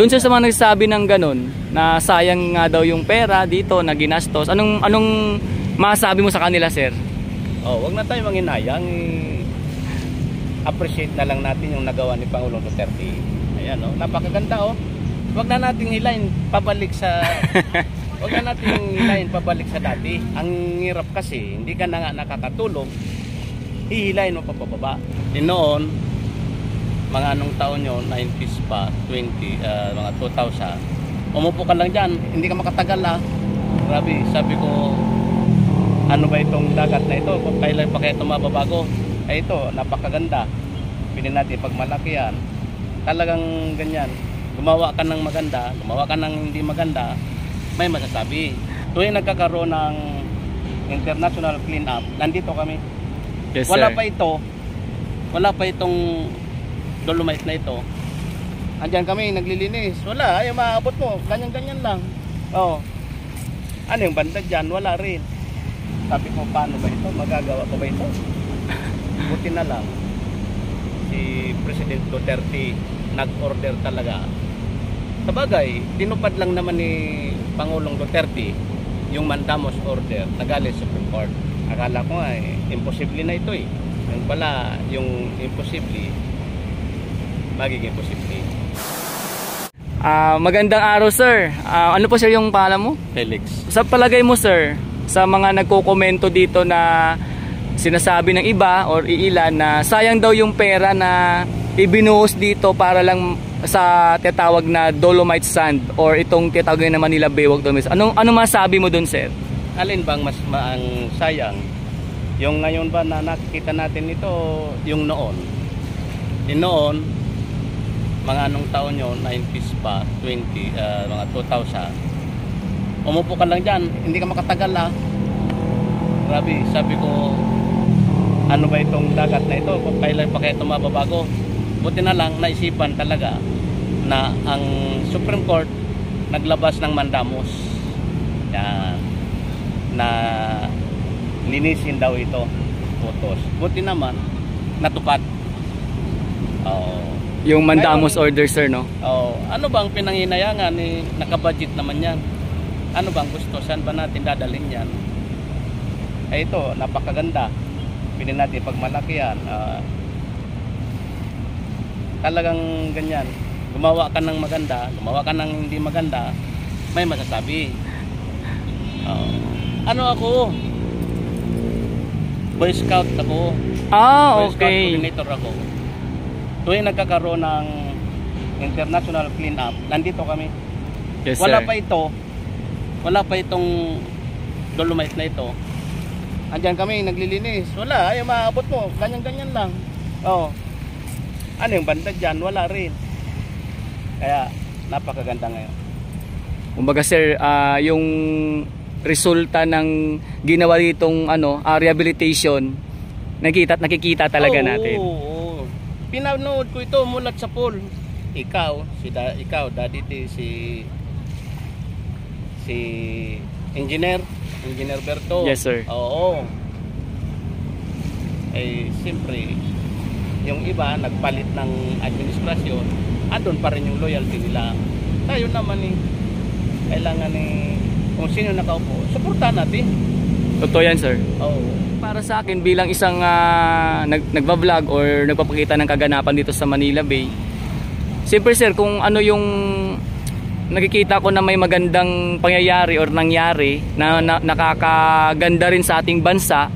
Doon sa mga nagsasabi ng ganun, na sayang nga daw yung pera dito na ginastos, anong masasabi mo sa kanila, sir? Oh, wag na tayo manghinayang. Appreciate na lang natin yung nagawa ni Pangulong Duterte. Ayan, oh, napakaganda, oh. Wag na nating hilahin pabalik sa wag na nating hilahin pabalik sa dati. Ang hirap kasi, hindi ka na nga nakakatulong, hihilahin mo pa pababa. Noon, mga anong taon yun, 90s pa, mga 2000, umupo ka lang dyan, hindi ka makatagal, ah. Grabe, sabi ko, ano ba itong dagat na ito? Kailan pa kaya ito mababago? Ay ito, napakaganda. Pili natin pag malaki yan. Talagang ganyan. Gumawa ka ng maganda, gumawa ka ng hindi maganda, may masasabi. Tuwing nagkakaroon ng international cleanup, nandito kami. Yes, wala sir. Wala pa itong dolomite na ito. Andiyan kami naglilinis. Wala, ay maabot mo, ganyan-ganyan lang. Oh. Ano yung banda dyan? Wala rin. Sabi ko, paano ba ito? Magagawa ko ba ito? Buti na lang si President Duterte nag-order talaga. Sabagay, tinupad lang naman ni Pangulong Duterte yung mandamus order na galing sa Supreme Court. Akala ko nga imposible na ito eh. Yung pala, yung imposible magiging posible. Magandang araw, sir. Ano po sir yung pangalan mo? Felix. Sa palagay mo, sir, sa mga nagko-komento dito na sinasabi ng iba or iilan na sayang daw yung pera na ibinuhos dito para lang sa tinatawag na dolomite sand or itong tinatawag na Manila Baywalk Dolomite. Anong masabi mo dun, sir? Alin bang mas ang sayang? Yung ngayon ba na nakikita natin ito, yung noon? Yung noon, mga anong taon yun, 90s pa, mga 2000, umupo ka lang dyan, hindi ka makatagal, ah. Grabe, sabi ko, ano ba itong dagat na ito? Kailan pa kaya ito mababago? Buti na lang, naisipan talaga na ang Supreme Court naglabas ng mandamus na linisin daw ito, photos. Buti naman, natupad. Yung mandamus ngayon, order, sir, no? Ano bang pinanghinayangan? Nakabudget naman yan. Ano bang gusto? Saan ba natin dadalhin yan? Ay ito, napakaganda. Pili natin pag malaki yan. Talagang ganyan. Gumawa ka ng maganda, gumawa ka ng hindi maganda, may masasabi. Ano ako? Boy Scout ako. Boy Scout Okay. coordinator ako. Tuwing nagkakaroon ng international cleanup, nandito kami. Yes, Wala sir. pa itong dolomite na ito. Andiyan kami naglilinis. Wala, ay maabot mo, ganyan-ganyan lang. Oh. Ano yung banda dyan? Wala rin. Kaya napakaganda ngayon. Kumbaga, sir, yung resulta ng ginawa ditong rehabilitation, nakikita talaga natin. Oo. Pinanood ko ito mulat sa pool. Ikaw, Daddy T, si Engineer Berto. Yes, sir. Oo. Siyempre, yung iba nagpalit ng administrasyon, andun pa rin yung loyalty nila. Tayo naman kailangan kung sino nakaupo, suportahan natin. Totoo yan, sir. Oo. Para sa akin, bilang isang nagbablog or nagpapakita ng kaganapan dito sa Manila Bay, siyempre, sir, kung ano yung nakikita ko na may magandang pangyayari or nangyari na nakakaganda rin sa ating bansa,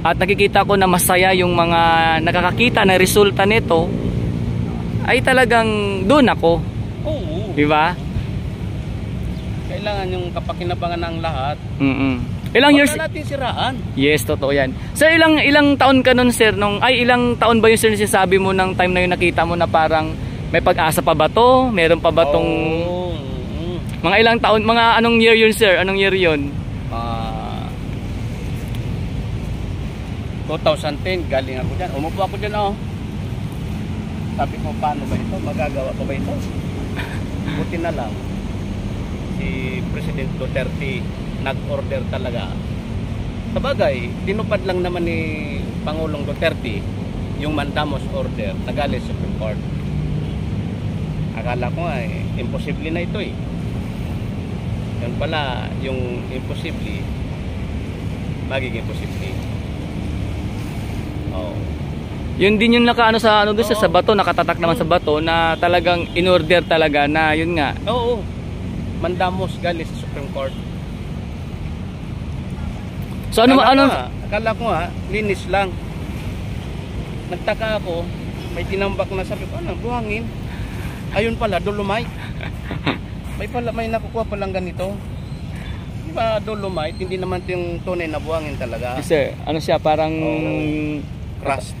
at nakikita ko na masaya yung mga nakakakita na resulta nito, ay talagang doon ako. Oo. Diba? Kailangan yung kapakinabangan ng lahat. Ilang years? Huwag na natin siraan. Yes, totoo yan. Sir, ilang taon ka nun, sir? Ilang taon ba yung sir sinasabi mo ng time na yung nakita mo na parang may pag-asa pa ba to? Meron pa ba tong... Mga ilang taon? Mga anong year yun, sir? Anong year yun? 2010, galing ako dyan. Umupo ako dyan, oh. Sabi ko, paano ba ito? Magagawa ko ba ito? Buti na lang si President Duterte nag-order talaga. Sabagay, tinupad lang naman ni Pangulong Duterte yung mandamus order na galing sa Supreme Court. Akala ko nga imposible na ito eh. Yan pala, yung imposible magiging posible. Oh. Yun din yung nakaano sa ano doon sa bato, nakatatak naman sa bato na talagang in-order talaga na yun nga. Oo. Mandamos galing sa Supreme Court. So ano akala ko nga linis lang. Nagtaka ako, may tinambak na sabi ko, ano, buhangin. Ayun pala, dolomite. May nakukuha palang ganito. Di ba dolomite, hindi naman yung tunay na buhangin talaga. Sir, ano siya, parang rust.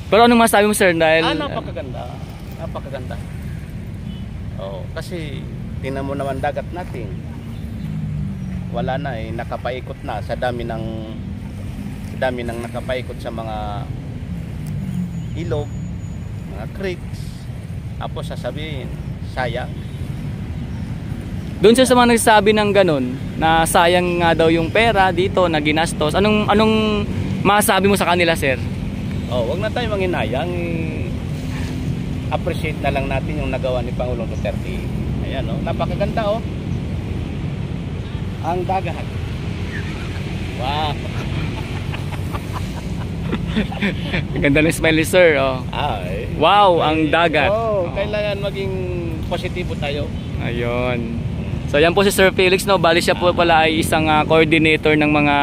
Pero anong masabi mo, sir, dahil napakaganda. Napakaganda. Oh, kasi tingnan mo naman dagat natin. Wala na nakapaikot na sa dami ng nakapaikot sa mga ilog, mga creeks. Tapos sasabihin, sayang. doon siya sa mga nagsasabi ng ganun na sayang nga daw yung pera dito na ginastos. Anong masasabi mo sa kanila, sir? Wag na tayo manginayang. Appreciate na lang natin yung nagawa ni Pangulong Duterte. Ayan, napakaganda ang dagat. Wow. Ganda ng smiley, sir. Wow, ang dagat. Kailangan maging positibo tayo. Ayun. So yan po si Sir Felix, no. Bali siya po pala ay isang coordinator ng mga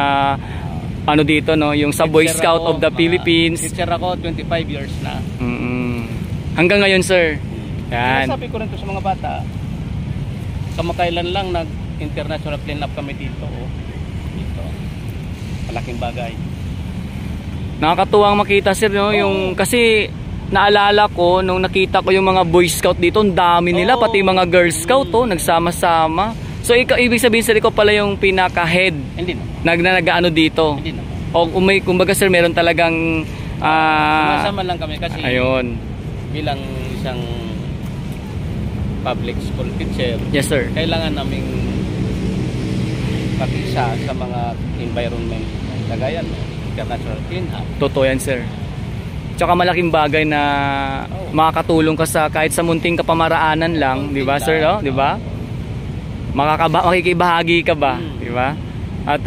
ano dito, no, yung sa Boy Scout of the Philippines. Teacher ako, 25 years na. Hanggang ngayon, sir. Yan. Sabi ko rin to sa mga bata. Kamakailan lang nag-international clean-up kami dito. Dito. Malaking bagay. Nakakatuwang makita, sir, no, yung kasi naalala ko nung nakita ko yung mga Boy Scout dito, ang dami nila, pati mga Girl Scout nagsama-sama. So ibig sabihin, sir, ikaw pala yung pinaka-head. Hindi na. Nag-ano dito. Hindi na. O kumbaga, sir, meron talagang sumasama lang kami kasi ayun, bilang isang public school teacher. Yes, sir. Kailangan naming pakisa sa mga environment kagaya international clean-up. Totoo yan, sir. Tsaka malaking bagay na makakatulong ka sa kahit sa munting kapamaraanan lang, di ba, sir, no? Di ba? Makikibahagi ka ba, di ba? At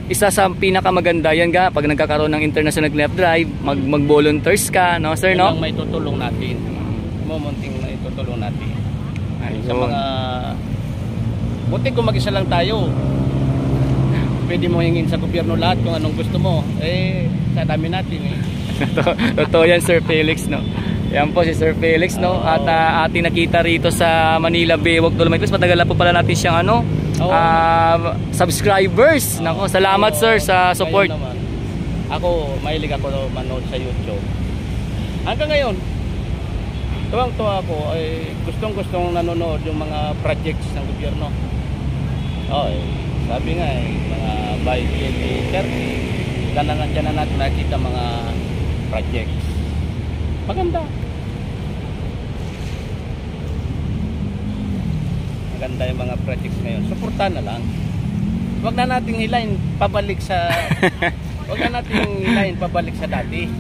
isa sa pinakamaganda yan nga pag nagkakaroon ng international cleanup drive, mag-volunteers ka, no, sir, no? Yan ang may tutulong natin. Munting na itutulong natin. Sa mga buti kung mag-isa lang tayo. Pwede mo hingin sa gobyerno lahat kung anong gusto mo. Sa dami natin Totoo yan, Sir Felix, no? Yan po si Sir Felix, no? At ating nakita rito sa Manila Bay Walk Dolomite. Matagal na po pala natin siyang subscribers. Nako, salamat, sir, sa support. Ako, mahilig ako manood sa YouTube. Hanggang ngayon, tuwang-tuwa ako, gustong-gustong nanonood yung mga projects ng gobyerno. Sabi nga mga by 2030, dyan na natin nakita mga projects. Maganda. Maganda yung mga projects ngayon. Suportahan na lang. Huwag na nating hilahin pabalik sa dati.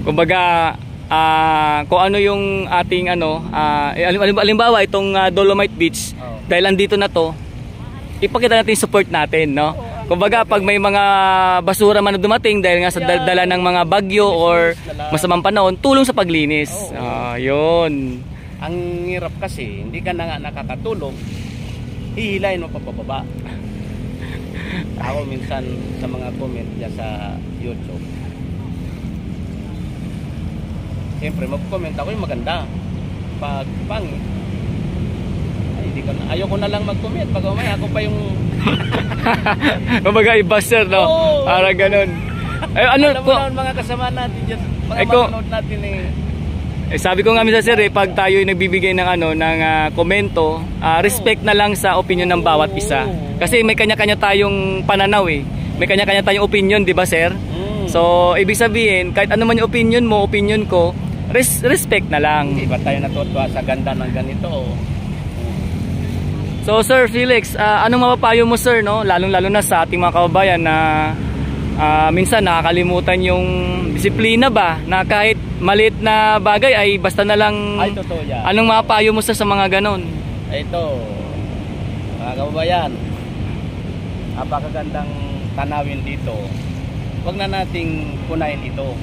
Kumbaga, kung ano yung ating halimbawa itong Dolomite Beach, dahil andito na to, ipakita natin yung support natin, no? Kumbaga, pag may mga basura man na dumating dahil nga sa dala ng mga bagyo or masamang panahon, tulong sa paglinis. Yun. Ang hirap kasi, hindi ka na nga nakakatulong, hihilahin mo pa pababa. Ako minsan sa mga comment niya sa YouTube, siyempre mag-comment ako yung maganda. Pag pangit, ayoko na lang mag-comment. Pag umay, ako pa yung kumbaga iba, sir, no? Para ganun. Alam mo naman mga kasama natin dyan, mga manonood natin sabi ko nga minsan, sir, pag tayo nagbibigay ng komento, respect na lang sa opinion ng bawat isa. Kasi may kanya-kanya tayong pananaw may kanya-kanya tayong opinion, di ba, sir? So ibig sabihin, kahit ano man yung opinion mo, opinion ko, respect na lang. Iba tayo natutuwa sa ganda ng ganito. So, Sir Felix, anong mapapayo mo, sir, no? Lalong-lalo na sa ating mga kababayan na minsan nakakalimutan yung disiplina ba, na kahit maliit na bagay ay basta na lang. Ay, totoo yan. Anong mapayo mo sa mga ganon? Ito, mga kababayan, napakagandang tanawin dito. Huwag na nating punayin ito.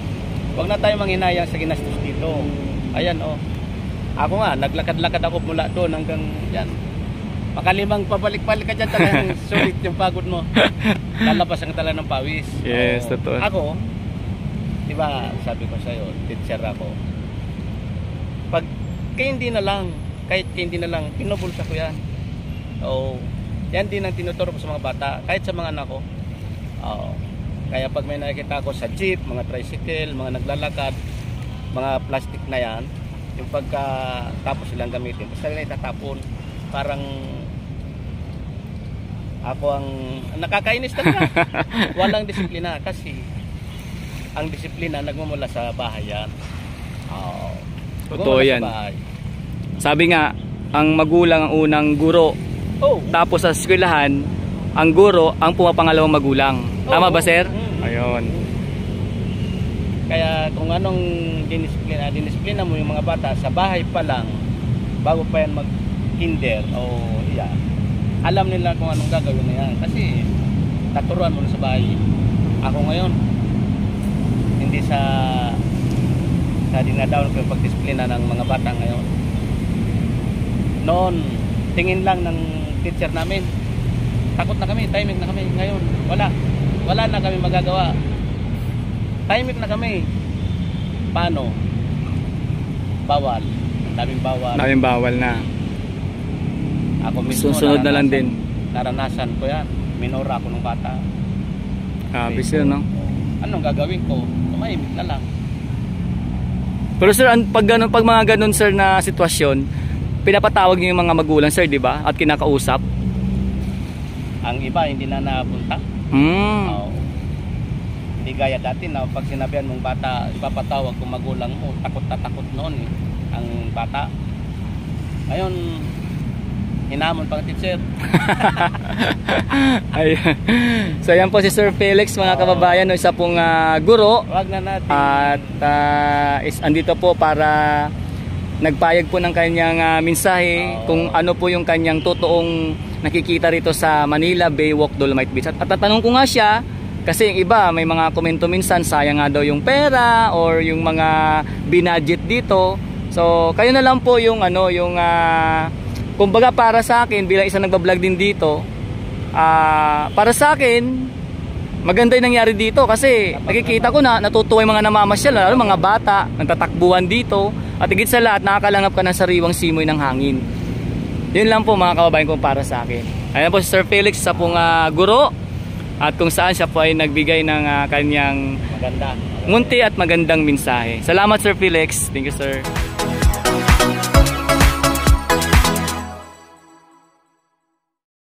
Huwag na tayo manghinayang sa ginastos dito. Ayan oh. Ako nga, naglakad-lakad ako mula doon hanggang yan. Makalimang pabalik-balik ka dyan, talagang sulit yung pagod mo. Lalabas ang tala ng pawis. Yes, totoo. Ako, di ba, sabi ko sa'yo, teacher ako. Pag hindi na lang, kahit hindi na lang, pinubulsa ko yan. So, yan din ang tinuturo ko sa mga bata, kahit sa mga anak ko. Kaya pag may nakikita ko sa jeep, mga tricycle, mga naglalakad, mga plastic na yan, yung pagka tapos silang gamitin, basta nila itatapon. Parang ako ang nakakainis talaga. Walang disiplina kasi ang disiplina nagmumula sa bahay yan. Totoo yan. Sabi nga, ang magulang ang unang guro. Tapos sa eskwelahan, ang guro ang pumapangalawang magulang. Tama ba, sir? Ayun. Kaya kung anong disiplina mo yung mga bata sa bahay pa lang, bago pa yan mag-kinder alam nila kung anong gagawin na yan. Kasi naturuan mo na sa bahay. Ako ngayon, hindi sa dinadaon ko yung pagdisiplina ng mga bata ngayon. Noon, tingin lang ng teacher namin, takot na kami, timing na kami. Ngayon, wala na kami magagawa. Timing na kami. Paano? Bawal. Daming bawal na. Ako mismo susunod na lang din. Naranasan ko yan. Minora ako ng bata. Habis yun, no? Anong gagawin ko? Tumahimik na lang. Pero sir, pag mga ganun sir na sitwasyon, pinapatawag niyo yung mga magulang sir, di ba? At kinakausap. Ang iba hindi na napunta. Hindi gaya dati na pag sinabihan mong bata, ipapatawag kung magulang mo, takot na takot noon ang bata. Ngayon, hinamon pang teacher. So yan po si Sir Felix, mga kababayan, isa pong guro. Wag na natin. At andito po para nagpayag po ng kanyang mensahe kung ano po yung kanyang totoong nakikita rito sa Manila Bay Walk Dolomite Beach. At tatanong ko nga siya, kasi yung iba may mga komento minsan, sayang nga daw yung pera or yung mga binudget dito. So kayo na lang po yung kumbaga para sa akin bilang isang nagbablog din dito, para sa akin maganda yung nangyari dito kasi nakikita ko na natutuwa yung mga namamasyal, lalo mga bata nagtatakbuhan dito, at higit sa lahat nakakalanghap ka ng sariwang simoy ng hangin. Yun lang po mga kababayan ko para sa akin. Ayan po si Sir Felix sa pong guro, at kung saan siya po ay nagbigay ng kanyang munti at magandang mensahe. Salamat Sir Felix. Thank you sir.